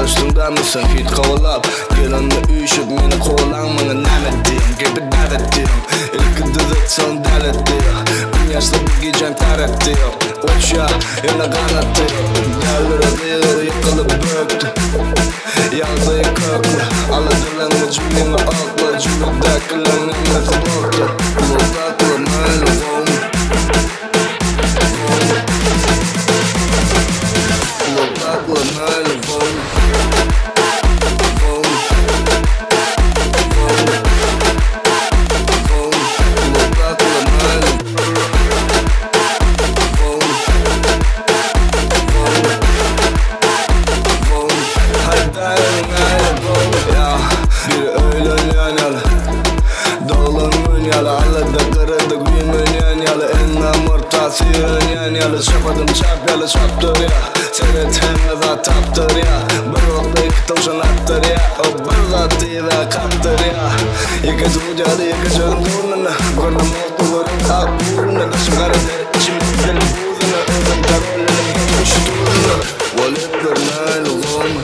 üstümden misin hit kovalap Gelinle üşüp meni kovalanmana näme diyen gibi davet diyen İlk düzet son dalet diyen Bir yaşta bir gecen taret diyen Uça yana kanat diyen Derlere diyen yıkılıp böktü Yazayı köklü Aladılarını cümleni akla Cümledekilerini kapattı Mutlatlı meni vom Mutlatlı meni vom Çapadım çap yalı çaptır ya Seyret hem da taptır ya Bir okta iki tavşan attır ya O bir latıyla kaptır ya Yıkıcı ucalı yıkıcı öndürünü Gönlüm oldu görün kalk burunu Kaşım karede içimi deli buzunu Özüm karolünü geçmiş durunu Valiptir neyli olma